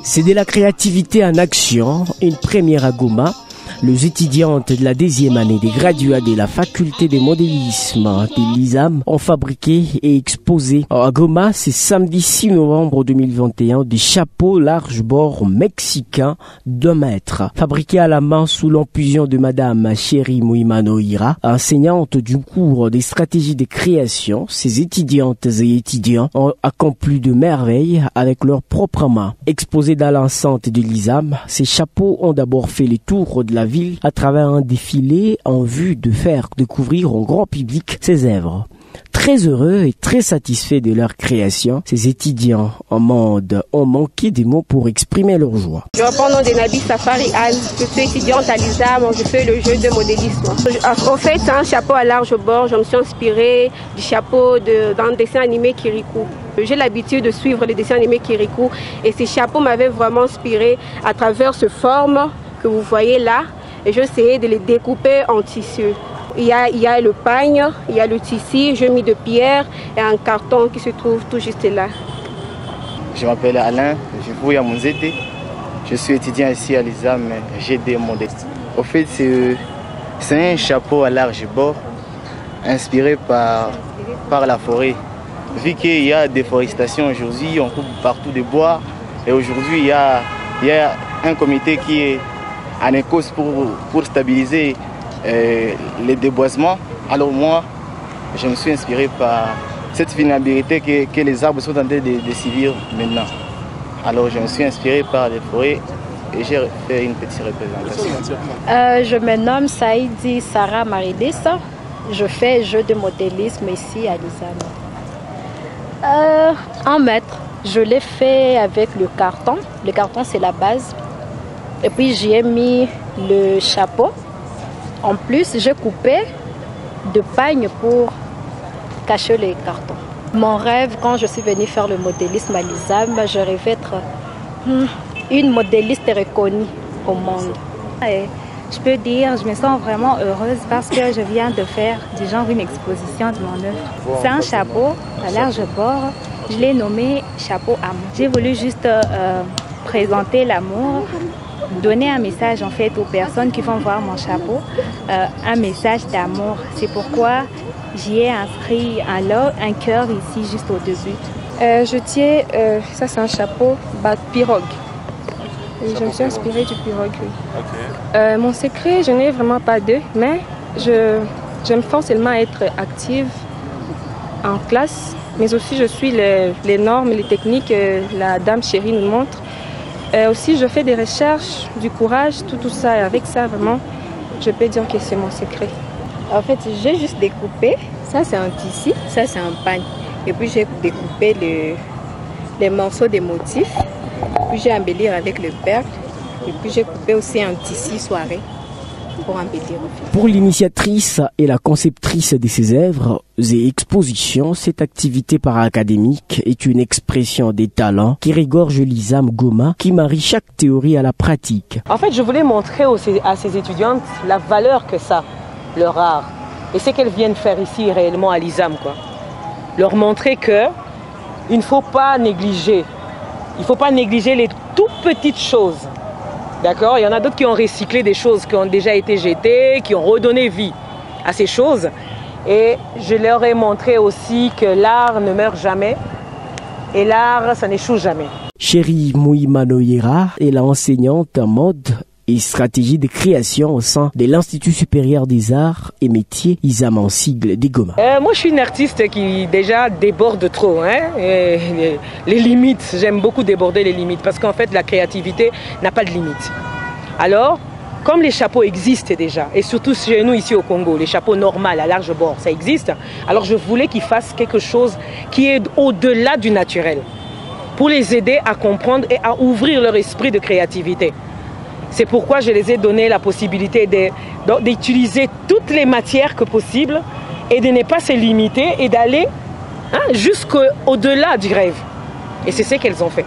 C'est de la créativité en action, une première à Goma. Les étudiantes de la 10e année des graduats de la faculté de modélisme de l'ISAM ont fabriqué et exposé à Goma, c'est samedi 6 novembre 2021, des chapeaux large bord mexicains d'1 mètre. Fabriqués à la main sous l'impulsion de Madame Chérie Mouimanoira, enseignante du cours des stratégies de création, ces étudiantes et étudiants ont accompli de merveilles avec leurs propres mains. Exposés dans l'enceinte de l'ISAM, ces chapeaux ont d'abord fait le tour de la ville à travers un défilé en vue de faire découvrir au grand public ses œuvres. Très heureux et très satisfaits de leur création, ces étudiants en monde ont manqué des mots pour exprimer leur joie. Je reprends le nom de Nabi Safari Anne. Je suis étudiante à l'ISAM, je fais le jeu de modélisme. En fait, c'est un chapeau à large bord. Je me suis inspirée du chapeau dans le dessin animé Kirikou. J'ai l'habitude de suivre les dessins animés Kirikou et ces chapeaux m'avaient vraiment inspiré à travers ce forme que vous voyez là. Et j'essayais de les découper en tissu. Il y a le pagne, il y a le tissu, je mis de pierre et un carton qui se trouve tout juste là. Je m'appelle Alain, je vis à Monzete. Je suis étudiant ici à l'ISAM GD Modeste. Au fait, c'est un chapeau à large bord inspiré par la forêt. Vu qu'il y a déforestation aujourd'hui, on coupe partout des bois. Et aujourd'hui, il y a un comité qui est en cause pour stabiliser les déboisements. Alors moi, je me suis inspiré par cette vulnérabilité que les arbres sont en train de subir maintenant. Alors je me suis inspiré par les forêts et j'ai fait une petite représentation. Je me nomme Saïdi Sarah Maridessa. Je fais jeu de modélisme ici à l'ISAM. 1 mètre. Je l'ai fait avec le carton. Le carton, c'est la base. Et puis j'y ai mis le chapeau. En plus, j'ai coupé de pagne pour cacher les cartons. Mon rêve, quand je suis venue faire le modélisme à l'ISAM, je rêvais d'être une modéliste reconnue au monde. Et je peux dire, je me sens vraiment heureuse parce que je viens de faire du genre une exposition de mon œuvre. C'est un chapeau à large bord. Je l'ai nommé chapeau amour. J'ai voulu juste présenter l'amour, donner un message en fait aux personnes qui vont voir mon chapeau, un message d'amour. C'est pourquoi j'y ai inscrit un cœur ici juste au début. Je tiens, ça c'est un chapeau pirogue. Et je me suis inspirée du pirogue. Okay. Mon secret, je n'ai vraiment pas deux, mais je me force seulement à être active en classe, mais aussi je suis les normes, les techniques que la dame Chérie nous montre. Aussi, je fais des recherches, du courage, tout ça. Et avec ça, vraiment, je peux dire que c'est mon secret. En fait, j'ai juste découpé. Ça, c'est un tissu. Ça, c'est un pagne. Et puis, j'ai découpé les morceaux des motifs. Puis, j'ai embelli avec le perle. Et puis, j'ai coupé aussi un tissu soirée pour embellir. Pour l'initiatrice et la conceptrice de ces œuvres et expositions, cette activité para-académique est une expression des talents qui regorge l'ISAM Goma, qui marie chaque théorie à la pratique. En fait, je voulais montrer à ces étudiantes la valeur que ça, leur art, et ce qu'elles viennent faire ici réellement à l'ISAM, quoi. Leur montrer que il ne faut pas négliger. Il ne faut pas négliger les toutes petites choses. D'accord? Il y en a d'autres qui ont recyclé des choses qui ont déjà été jetées, qui ont redonné vie à ces choses. Et je leur ai montré aussi que l'art ne meurt jamais et l'art, ça n'échoue jamais. Chérie Mouimanoira est la enseignante en mode et stratégie de création au sein de l'Institut supérieur des arts et métiers ISAM en sigle des Goma. Moi, je suis une artiste qui déjà déborde trop. Les limites, j'aime beaucoup déborder les limites parce qu'en fait, la créativité n'a pas de limite. Alors, comme les chapeaux existent déjà, et surtout chez nous ici au Congo, les chapeaux normaux à large bord, ça existe. Alors, je voulais qu'ils fassent quelque chose qui est au-delà du naturel pour les aider à comprendre et à ouvrir leur esprit de créativité. C'est pourquoi je les ai donné la possibilité d'utiliser toutes les matières que possible et de ne pas se limiter et d'aller jusqu'au-delà du rêve. Et c'est ce qu'elles ont fait.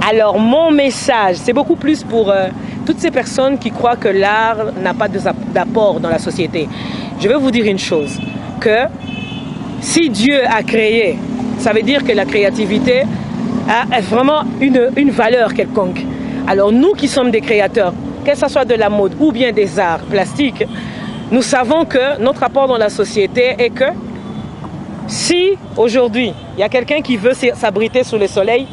Alors mon message, c'est beaucoup plus pour toutes ces personnes qui croient que l'art n'a pas d'apport dans la société. Je vais vous dire une chose, que si Dieu a créé, ça veut dire que la créativité a vraiment une valeur quelconque. Alors nous qui sommes des créateurs, que ce soit de la mode ou bien des arts plastiques, nous savons que notre apport dans la société est que si aujourd'hui il y a quelqu'un qui veut s'abriter sous le soleil,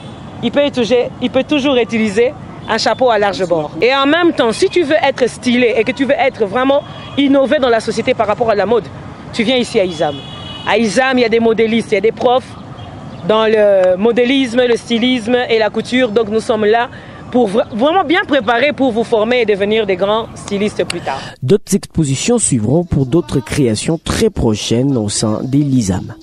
il peut toujours utiliser un chapeau à large bord. Et en même temps, si tu veux être stylé et que tu veux être vraiment innové dans la société par rapport à la mode, tu viens ici à ISAM. À ISAM, il y a des modélistes, il y a des profs dans le modélisme, le stylisme et la couture. Donc nous sommes là pour vraiment bien préparer pour vous former et devenir des grands stylistes plus tard. D'autres expositions suivront pour d'autres créations très prochaines au sein des l'ISAM.